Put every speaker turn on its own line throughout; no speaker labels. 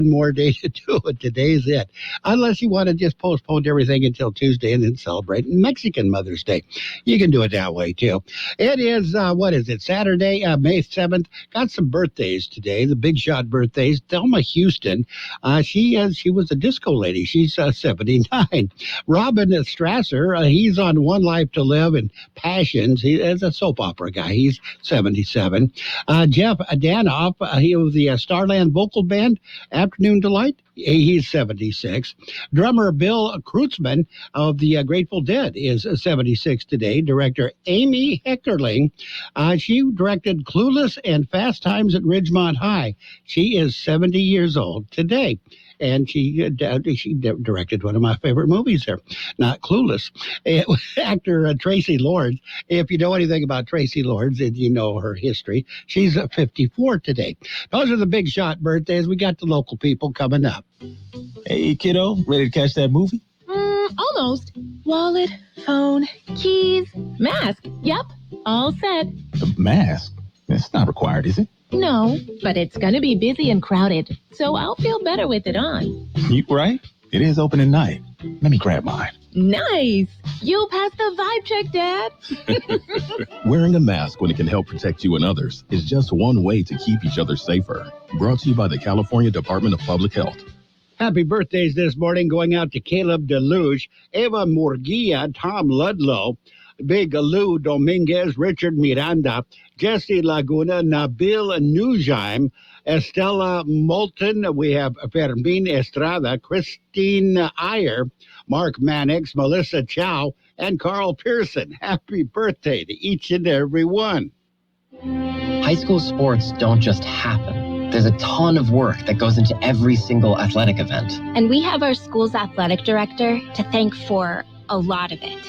more day to do it. Today's it. Unless you want to just postpone everything until Tuesday and then celebrate Mexican Mother's Day. You can do it that way, too. It is, Saturday, May 7th. Got some birthdays today, the big shot birthdays. Thelma Houston, she was a disco lady. She's 79. Robin Strasser, he's on One Life to Live and Passions. He is a soap opera guy. He's 77. Jeff Danoff, he was the Starland Vocal Band, Afternoon Delight. He's 76. Drummer Bill Kreutzmann of the Grateful Dead is 76 today. Director Amy Heckerling, she directed Clueless and Fast Times at Ridgemont High. She is 70 years old today. And she directed one of my favorite movies there, not Clueless. Actor Tracy Lords. If you know anything about Tracy Lords, and you know her history, she's 54 today. Those are the big shot birthdays. We got the local people coming up.
Hey, kiddo, ready to catch that movie?
Almost. Wallet, phone, keys, mask. Yep, all set.
The mask? That's not required, is it?
No, but it's going to be busy and crowded, so I'll feel better with it on.
You right? It is open at night. Let me grab mine.
Nice. You'll pass the vibe check, Dad.
Wearing a mask when it can help protect you and others is just one way to keep each other safer. Brought to you by the California Department of Public Health.
Happy birthdays this morning going out to Caleb Deluge, Eva Murguia, Tom Ludlow, Big Lou Dominguez, Richard Miranda, Jesse Laguna, Nabil Nujheim, Estella Moulton. We have Fermin Estrada, Christine Iyer, Mark Mannix, Melissa Chow, and Carl Pearson. Happy birthday to each and every one.
High school sports don't just happen. There's a ton of work that goes into every single athletic event.
And we have our school's athletic director to thank for a lot of it.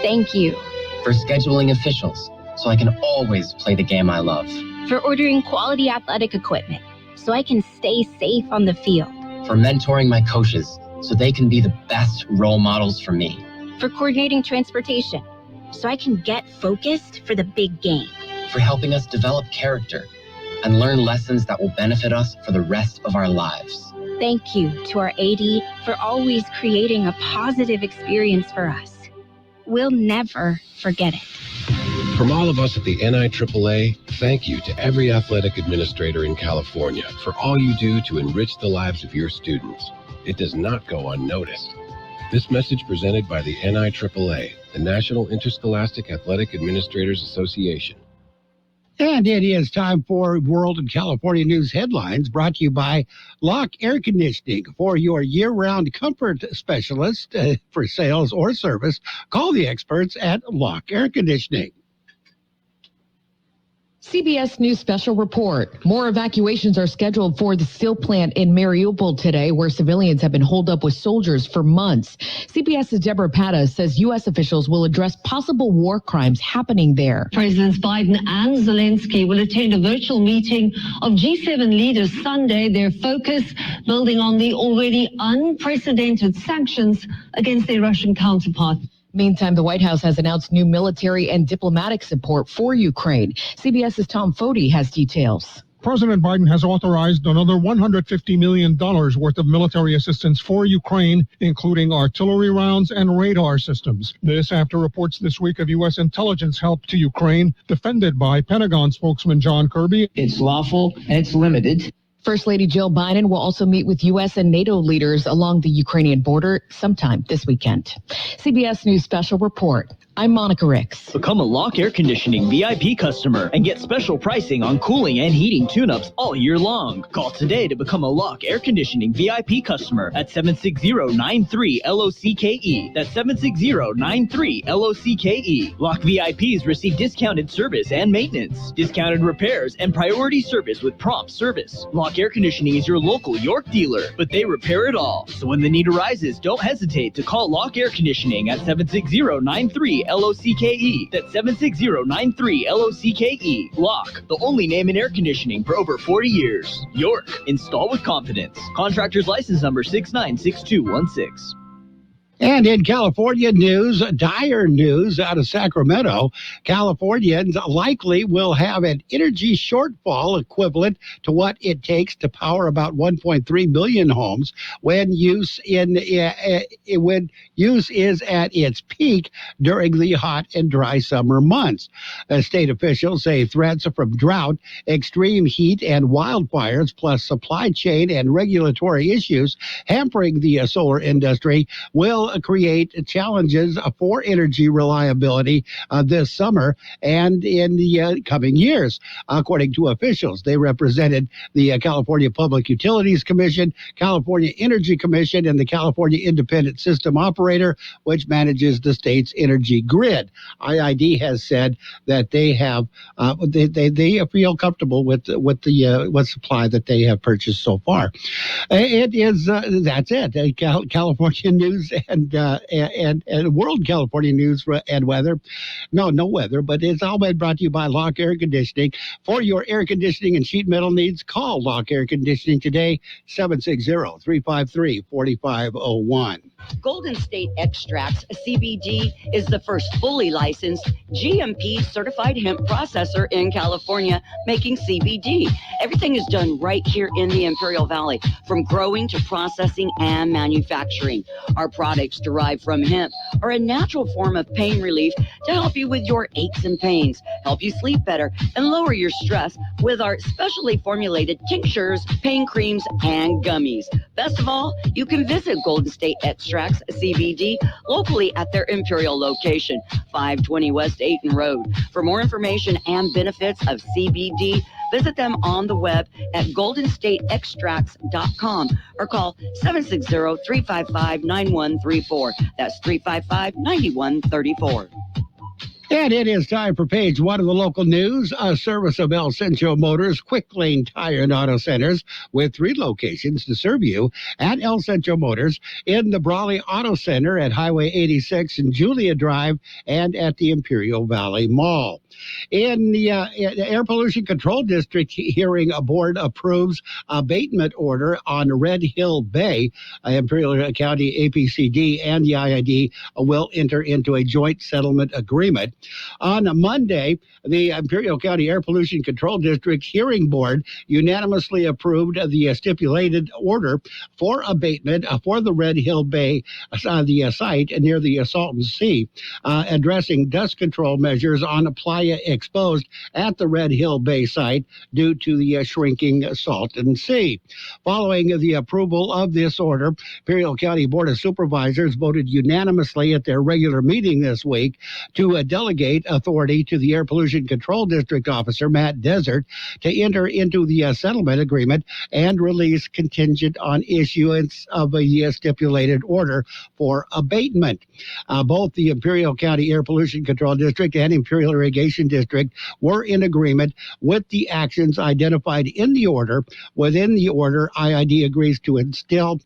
Thank you.
For scheduling officials, so I can always play the game I love.
For ordering quality athletic equipment, so I can stay safe on the field.
For mentoring my coaches, so they can be the best role models for me.
For coordinating transportation, so I can get focused for the big game.
For helping us develop character and learn lessons that will benefit us for the rest of our lives.
Thank you to our AD for always creating a positive experience for us. We'll never forget it.
From all of us at the NIAAA, thank you to every athletic administrator in California for all you do to enrich the lives of your students. It does not go unnoticed. This message presented by the NIAAA, the National Interscholastic Athletic Administrators Association.
And it is time for World and California News Headlines, brought to you by Lock Air Conditioning. For your year-round comfort specialist for sales or service, call the experts at Lock Air Conditioning.
CBS News Special Report. More evacuations are scheduled for the steel plant in Mariupol today, where civilians have been holed up with soldiers for months. CBS's Deborah Pata says U.S. officials will address possible war crimes happening there.
Presidents Biden and Zelensky will attend a virtual meeting of G7 leaders Sunday. Their focus building on the already unprecedented sanctions against their Russian counterpart.
Meantime, the White House has announced new military and diplomatic support for Ukraine. CBS's Tom Foti has details.
President Biden has authorized another $150 million worth of military assistance for Ukraine, including artillery rounds and radar systems. This after reports this week of U.S. intelligence help to Ukraine, defended by Pentagon spokesman John Kirby.
It's lawful and it's limited.
First Lady Jill Biden will also meet with U.S. and NATO leaders along the Ukrainian border sometime this weekend. CBS News Special Report. I'm Monica Ricks.
Become a Lock Air Conditioning VIP customer and get special pricing on cooling and heating tune-ups all year long. Call today to become a Lock Air Conditioning VIP customer at 760-93-LOCKE. That's 760-93-LOCKE. Lock VIPs receive discounted service and maintenance, discounted repairs, and priority service with prompt service. Lock Air Conditioning is your local York dealer, but they repair it all. So when the need arises, don't hesitate to call Lock Air Conditioning at 760-93-LOCKE. That's 760-93-LOCKE. Lock, the only name in air conditioning for over 40 years. York, install with confidence. Contractor's license number 696216.
And in California news, dire news out of Sacramento, Californians likely will have an energy shortfall equivalent to what it takes to power about 1.3 million homes when use is at its peak during the hot and dry summer months. State officials say threats from drought, extreme heat, and wildfires, plus supply chain and regulatory issues hampering the solar industry, will create challenges for energy reliability this summer and in the coming years. According to officials, they represented the California Public Utilities Commission, California Energy Commission, and the California Independent System Operator, which manages the state's energy grid. IID has said that they have they feel comfortable with the supply that they have purchased so far. It is that's it. California news and world California news and weather. No weather, but it's all been brought to you by Lock Air Conditioning. For your air conditioning and sheet metal needs, call Lock Air Conditioning today, 760-353-4501.
Golden State Extracts, CBD, is the first fully licensed GMP certified hemp processor in California making CBD. Everything is done right here in the Imperial Valley, from growing to processing and manufacturing. Our products derived from hemp are a natural form of pain relief to help you with your aches and pains, help you sleep better, and lower your stress with our specially formulated tinctures, pain creams, and gummies. Best of all, you can visit Golden State Extracts CBD locally at their Imperial location, 520 West Ayton Road. For more information and benefits of CBD, visit them on the web at goldenstateextracts.com or call 760-355-9134. That's 355-9134.
And it is time for page one of the local news. A service of El Centro Motors Quick Lane Tire and Auto Centers with 3 locations to serve you at El Centro Motors in the Brawley Auto Center at Highway 86 and Julia Drive and at the Imperial Valley Mall. In the Air Pollution Control District hearing, a board approves abatement order on Red Hill Bay. Imperial County APCD and the IID will enter into a joint settlement agreement. On Monday, the Imperial County Air Pollution Control District Hearing Board unanimously approved the stipulated order for abatement for the Red Hill Bay, the site near the Salton Sea, addressing dust control measures on playa exposed at the Red Hill Bay site due to the shrinking Salton Sea. Following the approval of this order, Imperial County Board of Supervisors voted unanimously at their regular meeting this week to delegate authority to the Air Pollution Control District Officer, Matt Desert, to enter into the settlement agreement and release contingent on issuance of a stipulated order for abatement. Both the Imperial County Air Pollution Control District and Imperial Irrigation District were in agreement with the actions identified in the order. Within the order, IID agrees to install,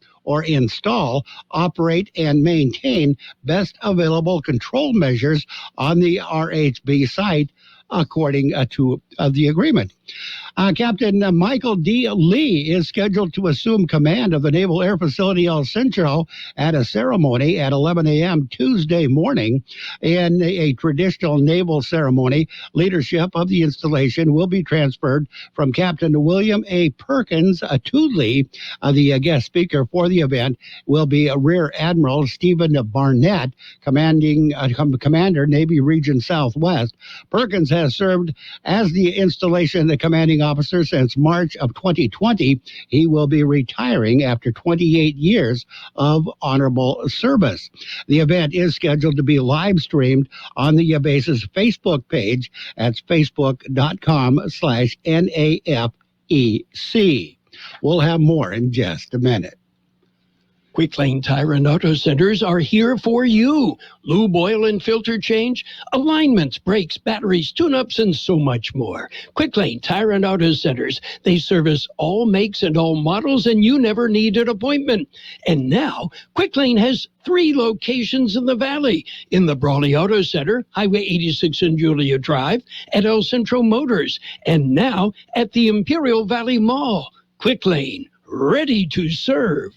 operate, and maintain best available control measures on the RHB site according to the agreement. Captain Michael D. Lee is scheduled to assume command of the Naval Air Facility El Centro at a ceremony at 11 a.m. Tuesday morning. In a traditional naval ceremony, leadership of the installation will be transferred from Captain William A. Perkins to Lee. The guest speaker for the event will be Rear Admiral Stephen Barnett, Commander, Navy Region Southwest. Perkins has served as the installation commanding officer since March of 2020. He will be retiring after 28 years of honorable service. The event is scheduled to be live streamed on the base's Facebook page. That's facebook.com/NAFEC. We'll have more in just a minute.
Quick Lane Tire and Auto Centers are here for you. Lube, oil, and filter change, alignments, brakes, batteries, tune-ups, and so much more. Quick Lane Tire and Auto Centers. They service all makes and all models, and you never need an appointment. And now, Quick Lane has 3 locations in the Valley. In the Brawley Auto Center, Highway 86 and Julia Drive, at El Centro Motors, and now at the Imperial Valley Mall. Quick Lane, ready to serve.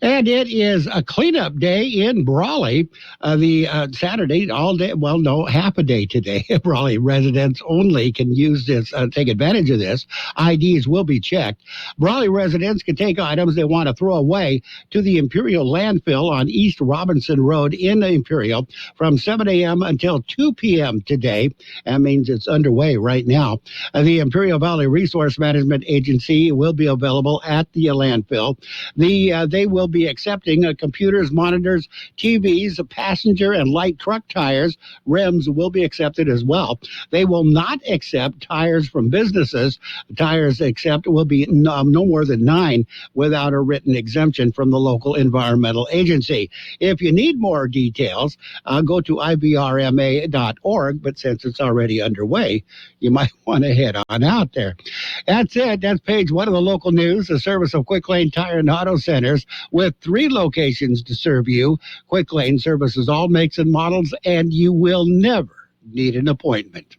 And it is a cleanup day in Brawley. Saturday, all day, well, no, half a day today. Brawley residents only can use this, take advantage of this. IDs will be checked. Brawley residents can take items they want to throw away to the Imperial landfill on East Robinson Road in Imperial from 7 a.m. until 2 p.m. today. That means it's underway right now. The Imperial Valley Resource Management Agency will be available at the landfill. They will be accepting computers, monitors, TVs, passenger and light truck tires. Rims will be accepted as well. They will not accept tires from businesses. Tires accept will be no more than 9 without a written exemption from the local environmental agency. If you need more details, go to ivrma.org, but since it's already underway, you might want to head on out there. That's it. That's page 1 of the local news, the service of Quick Lane Tire and Auto Centers, with 3 locations to serve you. Quick Lane services all makes and models, and you will never need an appointment.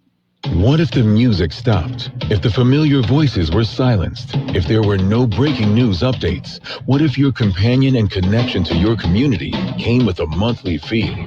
What if the music stopped? If the familiar voices were silenced? If there were no breaking news updates? What if your companion and connection to your community came with a monthly fee?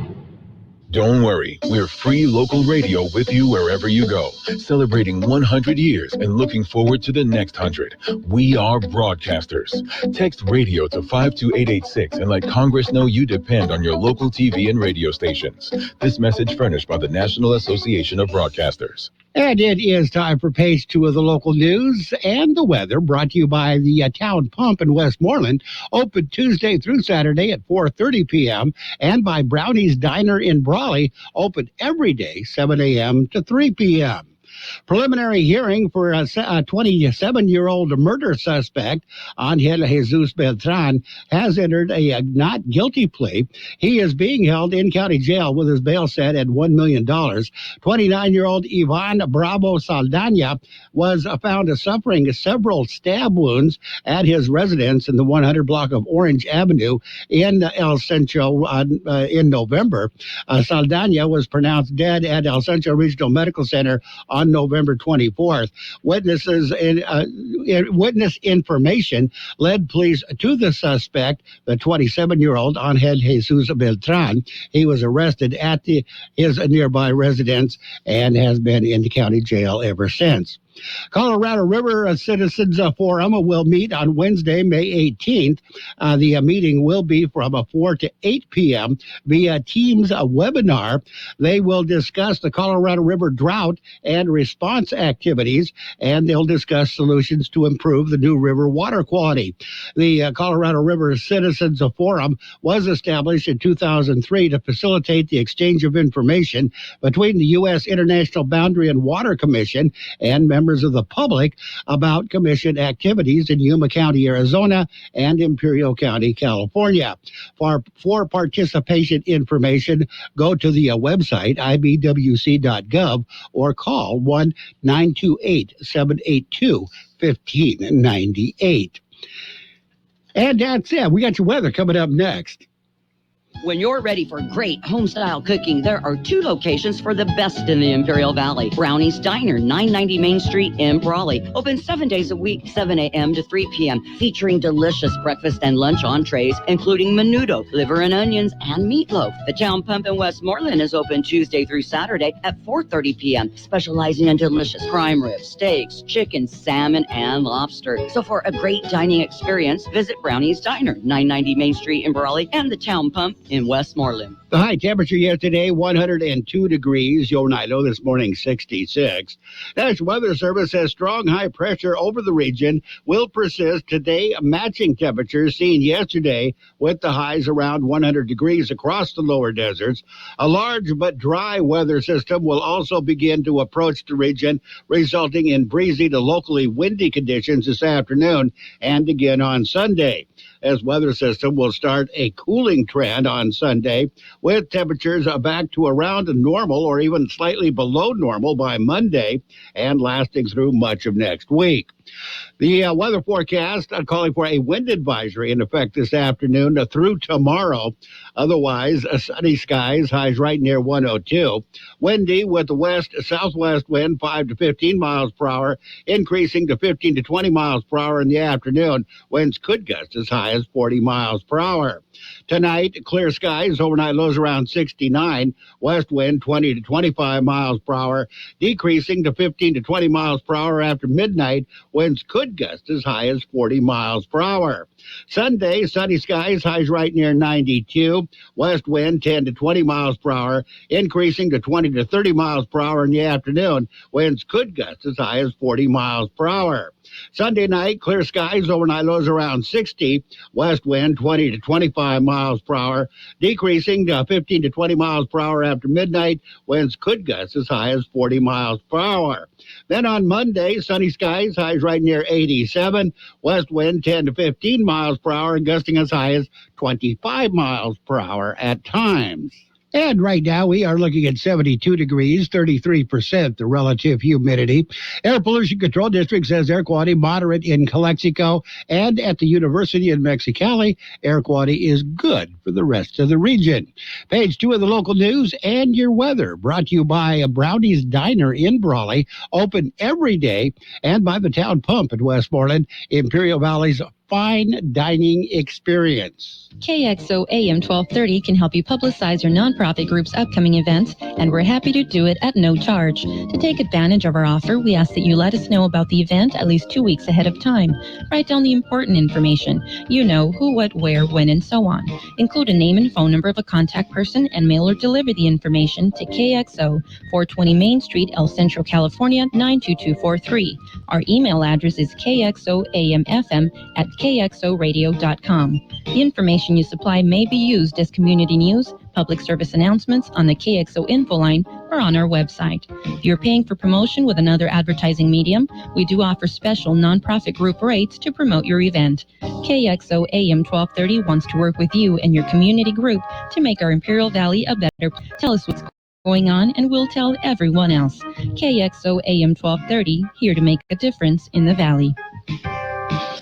Don't worry, we're free local radio with you wherever you go, celebrating 100 years and looking forward to the next 100. We are broadcasters. Text radio to 52886 and let Congress know you depend on your local TV and radio stations. This message furnished by the National Association of Broadcasters.
And it is time for page 2 of the local news and the weather, brought to you by the Town Pump in Westmoreland, open Tuesday through Saturday at 4:30 p.m., and by Brownies Diner in Brawley, open every day, 7 a.m. to 3 p.m. Preliminary hearing for a 27-year-old murder suspect, Angel Jesus Beltran, has entered a not guilty plea. He is being held in county jail with his bail set at $1 million. 29-year-old Ivan Bravo Saldana was found suffering several stab wounds at his residence in the 100 block of Orange Avenue in El Centro in November. Saldana was pronounced dead at El Centro Regional Medical Center on November 24th. Witness information led police to the suspect, the 27-year-old Angel Jesus Beltran. He was arrested at his nearby residence and has been in the county jail ever since. Colorado River Citizens Forum will meet on Wednesday, May 18th. The meeting will be from 4 to 8 p.m. via Teams webinar. They will discuss the Colorado River drought and response activities, and they'll discuss solutions to improve the new river water quality. The Colorado River Citizens Forum was established in 2003 to facilitate the exchange of information between the U.S. International Boundary and Water Commission and members of the public about commission activities in Yuma County, Arizona, and Imperial County, California. For participation information, go to the website ibwc.gov or call 1-928-782-1598. And that's it. We got your weather coming up next.
When you're ready for great home-style cooking, there are 2 locations for the best in the Imperial Valley. Brownies Diner, 990 Main Street in Brawley. Open 7 days a week, 7 a.m. to 3 p.m., featuring delicious breakfast and lunch entrees, including menudo, liver and onions, and meatloaf. The Town Pump in Westmoreland is open Tuesday through Saturday at 4:30 p.m., specializing in delicious prime ribs, steaks, chicken, salmon, and lobster. So for a great dining experience, visit Brownies Diner, 990 Main Street in Brawley, and the Town Pump in Westmoreland.
The high temperature yesterday, 102 degrees. Oneida this morning, 66. National Weather Service says strong high pressure over the region will persist today, matching temperatures seen yesterday with the highs around 100 degrees across the lower deserts. A large but dry weather system will also begin to approach the region, resulting in breezy to locally windy conditions this afternoon and again on Sunday. As weather system will start a cooling trend on Sunday, with temperatures back to around normal or even slightly below normal by Monday and lasting through much of next week. The weather forecast calling for a wind advisory in effect this afternoon through tomorrow. Otherwise, sunny skies, highs right near 102. Windy with the west-southwest wind 5 to 15 miles per hour, increasing to 15 to 20 miles per hour in the afternoon. Winds could gust as high as 40 miles per hour. Tonight, clear skies, overnight lows around 69. West wind 20 to 25 miles per hour, decreasing to 15 to 20 miles per hour after midnight. Winds could gust as high as 40 miles per hour. Sunday, sunny skies, highs right near 92. West wind 10 to 20 miles per hour, increasing to 20 to 30 miles per hour in the afternoon. Winds could gust as high as 40 miles per hour. Sunday night, clear skies, overnight lows around 60. West wind 20 to 25 miles per hour, decreasing to 15 to 20 miles per hour after midnight. Winds could gust as high as 40 miles per hour. Then on Monday, sunny skies, highs right near 87. West wind 10 to 15 miles per hour, gusting as high as 25 miles per hour at times. And right now, we are looking at 72 degrees, 33% the relative humidity. Air Pollution Control District says air quality moderate in Calexico, and at the University in Mexicali, air quality is good for the rest of the region. Page 2 of the local news and your weather, brought to you by a Brownies Diner in Brawley, open every day, and by the Town Pump at Westmoreland, Imperial Valley's fine dining experience.
KXO AM 1230 can help you publicize your nonprofit group's upcoming events, and we're happy to do it at no charge. To take advantage of our offer, we ask that you let us know about the event at least 2 weeks ahead of time. Write down the important information. You know, who, what, where, when, and so on. Include a name and phone number of a contact person and mail or deliver the information to KXO, 420 Main Street, El Centro, California, 92243. Our email address is kxoamfm@kxoradio.com. The information you supply may be used as community news, public service announcements on the KXO info line, or on our website. If you're paying for promotion with another advertising medium, we do offer special nonprofit group rates to promote your event. KXO AM 1230 wants to work with you and your community group to make our Imperial Valley a better. Tell us what's going on, and we'll tell everyone else. KXO AM 1230, here to make a difference in the Valley.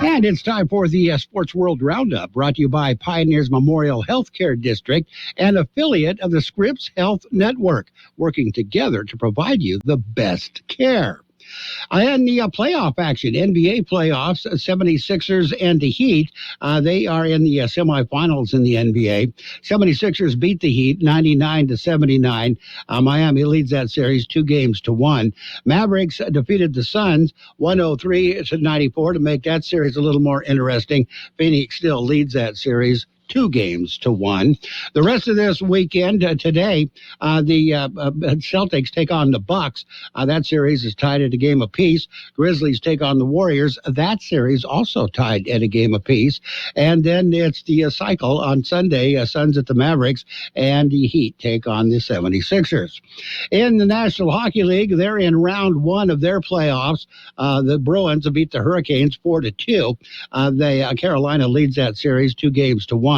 And it's time for the Sports World Roundup, brought to you by Pioneers Memorial Healthcare District, an affiliate of the Scripps Health Network, working together to provide you the best care. And the playoff action, NBA playoffs, 76ers and the Heat, they are in the semifinals in the NBA. 76ers beat the Heat 99-79. Miami leads that series 2-1. Mavericks defeated the Suns 103-94 to make that series a little more interesting. Phoenix still leads that series 2-1. The rest of this weekend, today, the Celtics take on the Bucks. That series is tied at a game apiece. Grizzlies take on the Warriors. That series also tied at a game apiece. And then it's the cycle on Sunday, Suns at the Mavericks, and the Heat take on the 76ers. In the National Hockey League, they're in round one of their playoffs. The Bruins beat the Hurricanes 4-2. Carolina leads that series 2-1.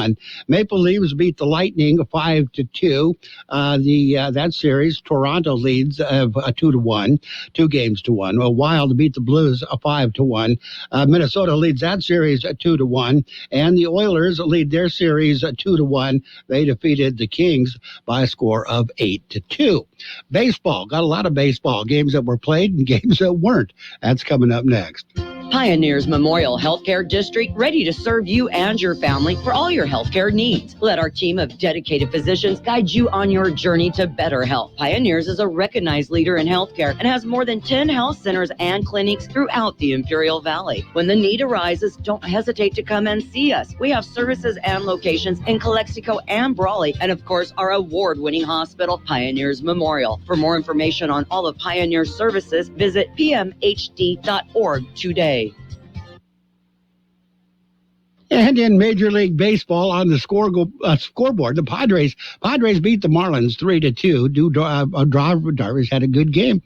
Maple Leafs beat the Lightning 5-2. That series, Toronto leads 2-1, 2-1. Wild beat the Blues 5-1. Minnesota leads that series 2-1, and the Oilers lead their series 2-1. They defeated the Kings by a score of 8-2. Baseball, got a lot of baseball games that were played and games that weren't. That's coming up next.
Pioneers Memorial Healthcare District, ready to serve you and your family for all your healthcare needs. Let our team of dedicated physicians guide you on your journey to better health. Pioneers is a recognized leader in healthcare and has more than 10 health centers and clinics throughout the Imperial Valley. When the need arises, don't hesitate to come and see us. We have services and locations in Calexico and Brawley, and of course, our award-winning hospital, Pioneers Memorial. For more information on all of Pioneer's services, visit pmhd.org today.
And in Major League Baseball, on the scoreboard, the Padres beat the Marlins 3-2. Darvish had a good game,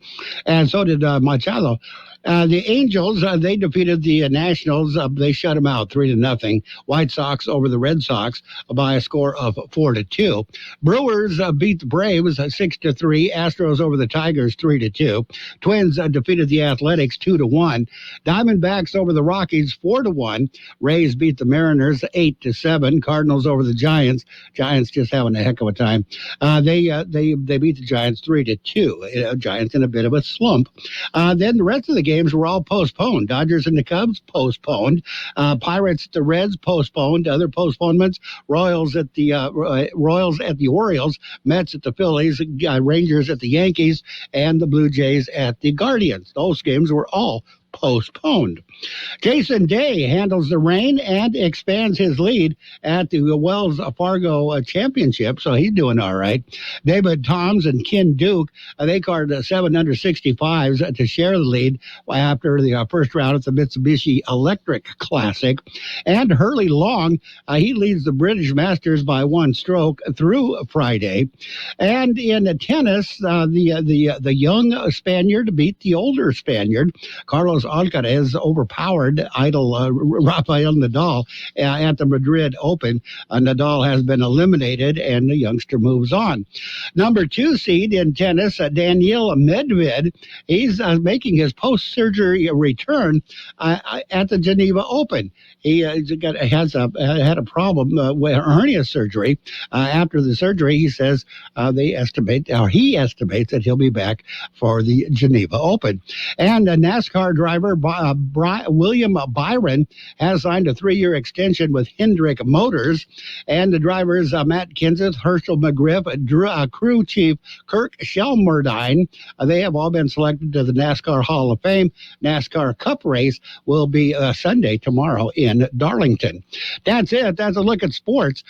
and so did Machado. The Angels, they defeated the Nationals. They shut them out 3-0. White Sox over the Red Sox by a score of 4-2. Brewers beat the Braves 6-3. Astros over the Tigers 3-2. Twins defeated the Athletics 2-1. Diamondbacks over the Rockies 4-1. Rays beat the Mariners 8-7. Cardinals over the Giants. Giants just having a heck of a time. They beat the Giants 3-2. Giants in a bit of a slump. Then the rest of the games were all postponed. Dodgers and the Cubs postponed. Pirates at the Reds postponed. Other postponements: Royals at the Orioles, Mets at the Phillies, Rangers at the Yankees, and the Blue Jays at the Guardians. Those games were all postponed. Jason Day handles the rain and expands his lead at the Wells Fargo Championship, so he's doing all right. David Toms and Ken Duke, they carded 7 under 65s to share the lead after the first round at the Mitsubishi Electric Classic. And Hurley Long, he leads the British Masters by 1 stroke through Friday. And in tennis, the young Spaniard beat the older Spaniard. Carlos Alcaraz overpowered idol Rafael Nadal at the Madrid Open. Nadal has been eliminated, and the youngster moves on. Number 2 seed in tennis, Daniil Medvedev, he's making his post-surgery return at the Geneva Open. He had a problem with hernia surgery. After the surgery, he says he estimates that he'll be back for the Geneva Open. And NASCAR driver William Byron has signed a 3-year extension with Hendrick Motors. And the drivers Matt Kenseth, Herschel McGriff, crew chief Kirk Shelmerdine, they have all been selected to the NASCAR Hall of Fame. NASCAR Cup race will be Sunday, tomorrow, in Darlington. That's it. That's a look at sports.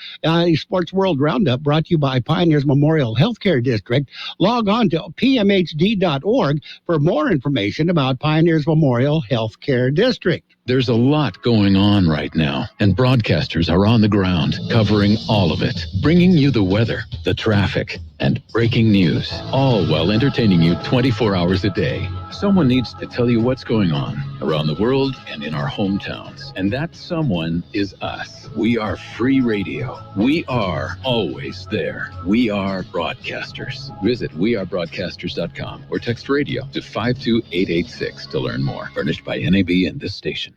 Sports World Roundup brought to you by Pioneers Memorial Healthcare District. Log on to pmhd.org for more information about Pioneers Memorial Healthcare District.
There's a lot going on right now, and broadcasters are on the ground covering all of it, bringing you the weather, the traffic, and breaking news, all while entertaining you 24 hours a day. Someone needs to tell you what's going on around the world and in our hometowns, and that someone is us. We are free radio. We are always there. We are broadcasters. Visit wearebroadcasters.com or text radio to 52886 to learn more. Furnished by NAB and this station.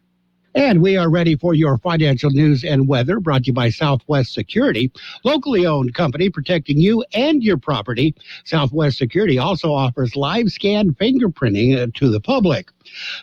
And we are ready for your financial news and weather, brought to you by Southwest Security, locally owned company protecting you and your property. Southwest Security also offers live scan fingerprinting to the public.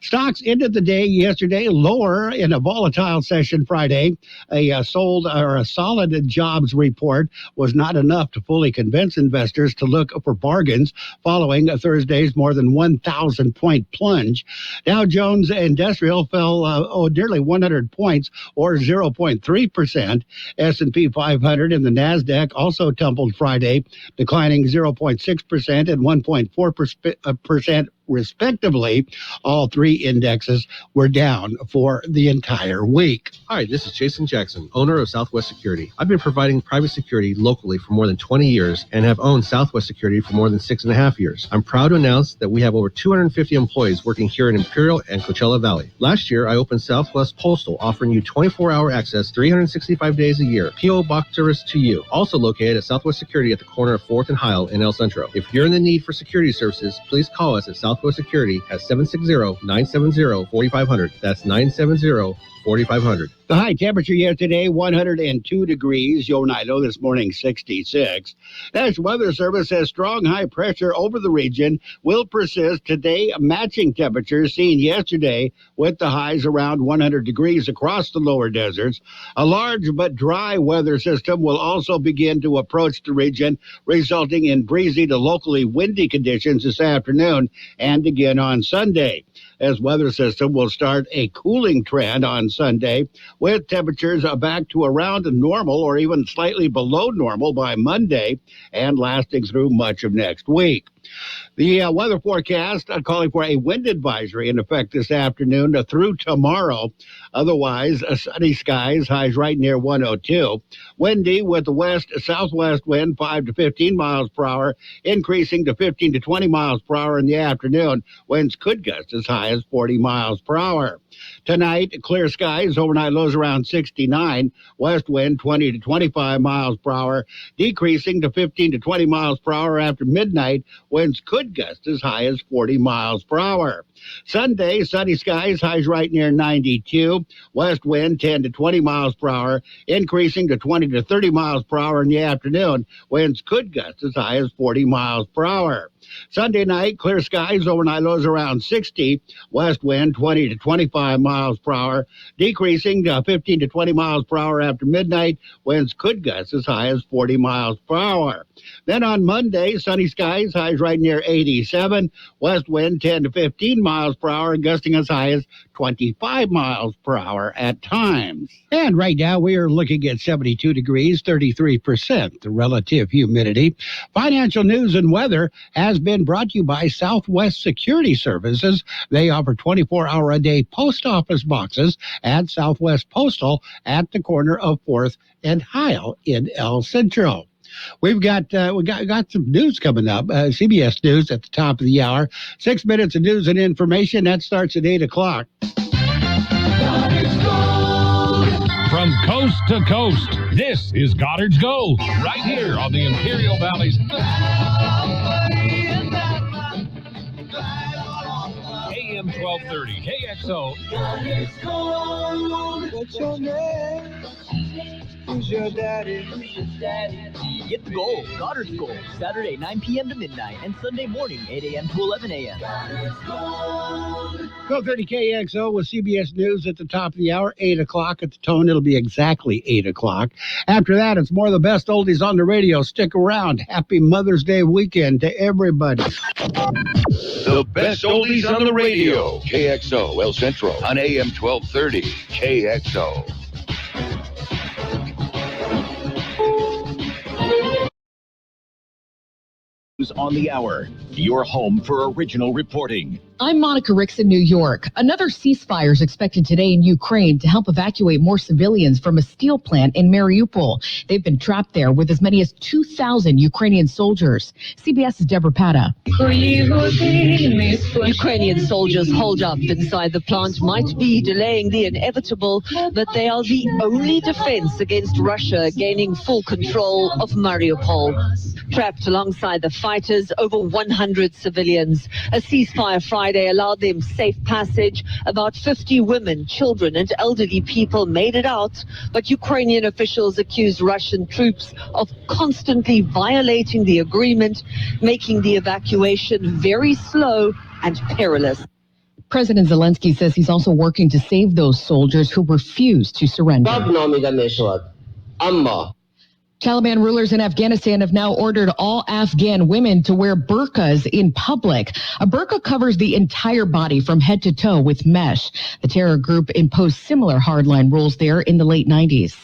Stocks ended the day yesterday lower in a volatile session Friday. A solid jobs report was not enough to fully convince investors to look for bargains following Thursday's more than 1,000-point plunge. Dow Jones Industrial fell nearly 100 points, or 0.3%. S&P 500 and the NASDAQ also tumbled Friday, declining 0.6% and 1.4% respectively. All 3 indexes were down for the entire week.
Hi, this is Jason Jackson, owner of Southwest Security. I've been providing private security locally for more than 20 years and have owned Southwest Security for more than 6.5 years. I'm proud to announce that we have over 250 employees working here in Imperial and Coachella Valley. Last year, I opened Southwest Postal, offering you 24-hour access 365 days a year. P.O. Box service to you. Also located at Southwest Security at the corner of 4th and Heil in El Centro. If you're in the need for security services, please call us at Southwest Security at 760-970-4500. That's 970-4500.
The high temperature yesterday, 102 degrees. Oneida this morning, 66. National Weather Service says strong high pressure over the region will persist today, matching temperatures seen yesterday with the highs around 100 degrees across the lower deserts. A large but dry weather system will also begin to approach the region, resulting in breezy to locally windy conditions this afternoon and again on Sunday. As weather system will start a cooling trend on Sunday, with temperatures back to around normal or even slightly below normal by Monday and lasting through much of next week. The weather forecast calling for a wind advisory in effect this afternoon through tomorrow. Otherwise, sunny skies, highs right near 102. Windy with the west-southwest wind 5 to 15 miles per hour, increasing to 15 to 20 miles per hour in the afternoon. Winds could gust as high as 40 miles per hour. Tonight, clear skies, overnight lows around 69. West wind 20 to 25 miles per hour, decreasing to 15 to 20 miles per hour after midnight. Winds could gust as high as 40 miles per hour. Sunday, sunny skies, highs right near 92. West wind 10 to 20 miles per hour, increasing to 20 to 30 miles per hour in the afternoon. Winds could gust as high as 40 miles per hour. Sunday night, clear skies, overnight lows around 60. West wind 20 to 25 miles per hour, decreasing to 15 to 20 miles per hour after midnight. Winds could gust as high as 40 miles per hour. Then on Monday, sunny skies, highs right near 87. West wind 10 to 15 miles per hour, gusting as high as 25 miles per hour at times. And right now we are looking at 72 degrees, 33% the relative humidity. Financial news and weather has been brought to you by Southwest Security Services. They offer 24-hour-a-day post office boxes at Southwest Postal at the corner of 4th and Heil in El Centro. We've got some news coming up. CBS News at the top of the hour. 6 minutes of news and information. That starts at 8 o'clock.
From coast to coast, this is Goddard's Gold, right here on the Imperial Valley's AM 1230 KXO.
Goddard's Gold. What's your name? Who's your daddy? Who's your daddy?
Get the gold, Goddard's Gold, Saturday 9 p.m. to midnight and Sunday morning 8 a.m. to 11 a.m.
1230 KXO with CBS News at the top of the hour, 8 o'clock at the tone. It'll be exactly 8 o'clock. After that, it's more of the best oldies on the radio. Stick around. Happy Mother's Day weekend to everybody.
The best oldies on the radio. KXO El Centro on AM 1230 KXO.
On the hour, your home for original reporting.
I'm Monica Ricks in New York. Another ceasefire is expected today in Ukraine to help evacuate more civilians from a steel plant in Mariupol. They've been trapped there with as many as 2,000 Ukrainian soldiers. CBS's Deborah Pata.
Ukrainian soldiers holed up inside the plant might be delaying the inevitable, but they are the only defense against Russia gaining full control of Mariupol. Trapped alongside the fighters, over 100 civilians. A ceasefire Friday allowed them safe passage. About 50 women, children, and elderly people made it out, but Ukrainian officials accused Russian troops of constantly violating the agreement, making the evacuation very slow and perilous.
President Zelensky says he's also working to save those soldiers who refuse to surrender. Taliban rulers in Afghanistan have now ordered all Afghan women to wear burqas in public. A burqa covers the entire body from head to toe with mesh. The terror group imposed similar hardline rules there in the late 90s.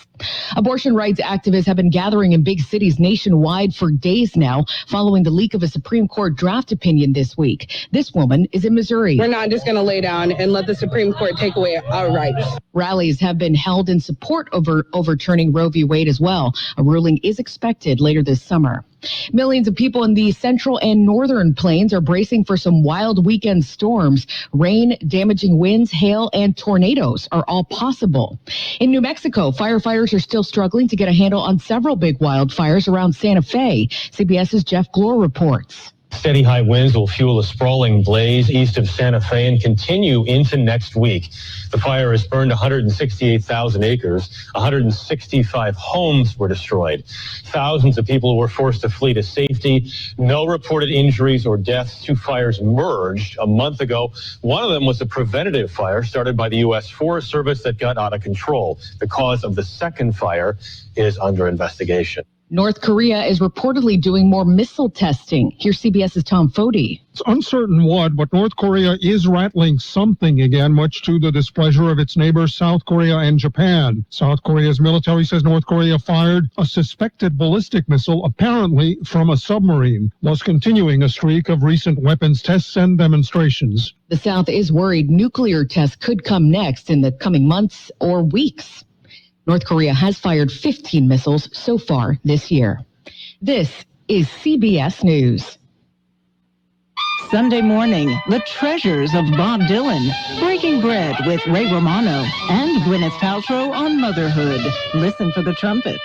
Abortion rights activists have been gathering in big cities nationwide for days now, following the leak of a Supreme Court draft opinion this week. This woman is in Missouri.
We're not just going to lay down and let the Supreme Court take away our rights.
Rallies have been held in support of overturning Roe v. Wade as well. A ruling is expected later this summer. Millions of people in the central and northern plains are bracing for some wild weekend storms. Rain, damaging winds, hail, and tornadoes are all possible. In New Mexico, firefighters are still struggling to get a handle on several big wildfires around Santa Fe. CBS's Jeff Glore reports.
Steady high winds will fuel a sprawling blaze east of Santa Fe and continue into next week. The fire has burned 168,000 acres. 165 homes were destroyed. Thousands of people were forced to flee to safety. No reported injuries or deaths. Two fires merged a month ago. One of them was a preventative fire started by the U.S. Forest Service that got out of control. The cause of the second fire is under investigation.
North Korea is reportedly doing more missile testing. Here's CBS's Tom Foti.
It's uncertain what, but North Korea is rattling something again, much to the displeasure of its neighbors South Korea and Japan. South Korea's military says North Korea fired a suspected ballistic missile, apparently from a submarine, thus continuing a streak of recent weapons tests and demonstrations.
The South is worried nuclear tests could come next in the coming months or weeks. North Korea has fired 15 missiles so far this year. This is CBS News.
Sunday morning, the treasures of Bob Dylan, Breaking Bread with Ray Romano, and Gwyneth Paltrow on motherhood. Listen for the trumpet.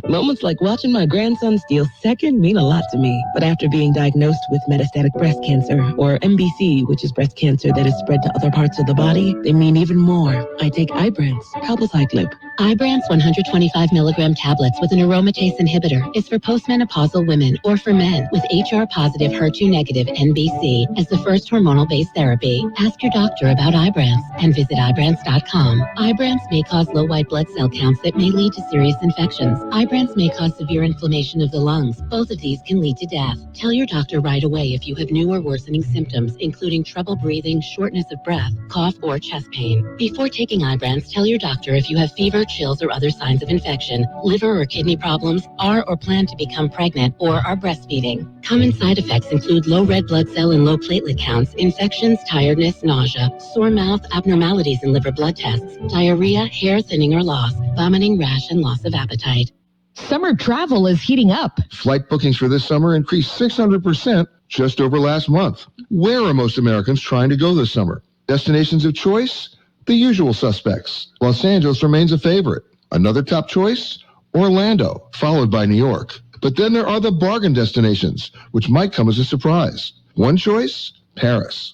Moments like watching my grandson steal second mean a lot to me. But after being diagnosed with metastatic breast cancer, or MBC, which is breast cancer that is spread to other parts of the body, they mean even more. I take Ibrance, palbociclib.
Ibrance 125 milligram tablets with an aromatase inhibitor is for postmenopausal women or for men with HR-positive, HER2-negative NBC as the first hormonal-based therapy. Ask your doctor about Ibrance and visit Ibrance.com. Ibrance may cause low white blood cell counts that may lead to serious infections. Ibrance may cause severe inflammation of the lungs. Both of these can lead to death. Tell your doctor right away if you have new or worsening symptoms, including trouble breathing, shortness of breath, cough, or chest pain. Before taking Ibrance, tell your doctor if you have fever, chills, or other signs of infection, liver or kidney problems, are or plan to become pregnant, or are breastfeeding. Common side effects include low red blood cell and low platelet counts, infections, tiredness, nausea, sore mouth, abnormalities in liver blood tests, diarrhea, hair thinning or loss, vomiting, rash, and loss of appetite.
Summer travel is heating up.
Flight bookings for this summer increased 600% just over last month. Where are most Americans trying to go this summer? Destinations of choice? The usual suspects. Los Angeles remains a favorite. Another top choice? Orlando, followed by New York. But then there are the bargain destinations, which might come as a surprise. One choice? Paris.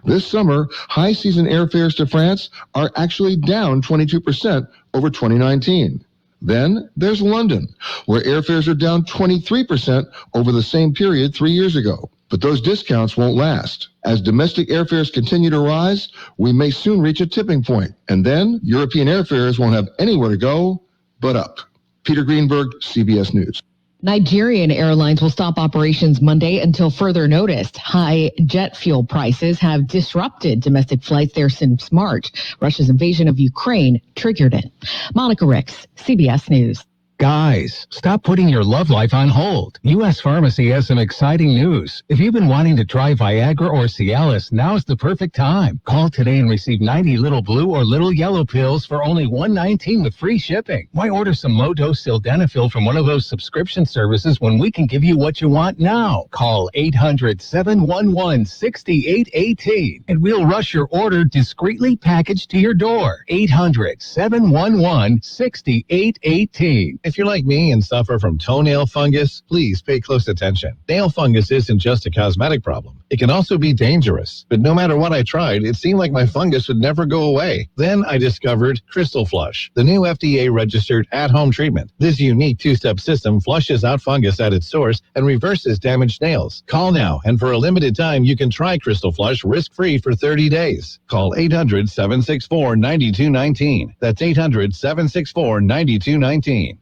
This summer, high season airfares to France are actually down 22% over 2019. Then there's London, where airfares are down 23% over the same period 3 years ago. But those discounts won't last. As domestic airfares continue to rise, we may soon reach a tipping point, and then European airfares won't have anywhere to go but up. Peter Greenberg, CBS News.
Nigerian airlines will stop operations Monday until further notice. High jet fuel prices have disrupted domestic flights there since March. Russia's invasion of Ukraine triggered it. Monica Ricks, CBS News.
Guys, stop putting your love life on hold. U.S. Pharmacy has some exciting news. If you've been wanting to try Viagra or Cialis, now's the perfect time. Call today and receive 90 little blue or little yellow pills for only $119 with free shipping. Why order some low-dose sildenafil from one of those subscription services when we can give you what you want now? Call 800-711-6818 and we'll rush your order discreetly packaged to your door. 800-711-6818.
If you're like me and suffer from toenail fungus, please pay close attention. Nail fungus isn't just a cosmetic problem. It can also be dangerous. But no matter what I tried, it seemed like my fungus would never go away. Then I discovered Crystal Flush, the new FDA-registered at-home treatment. This unique two-step system flushes out fungus at its source and reverses damaged nails. Call now, and for a limited time, you can try Crystal Flush risk-free for 30 days. Call 800-764-9219. That's 800-764-9219.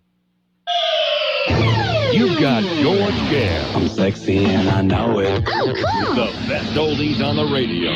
You've got George Gale.
I'm sexy and I know it.
The best oldies on the radio.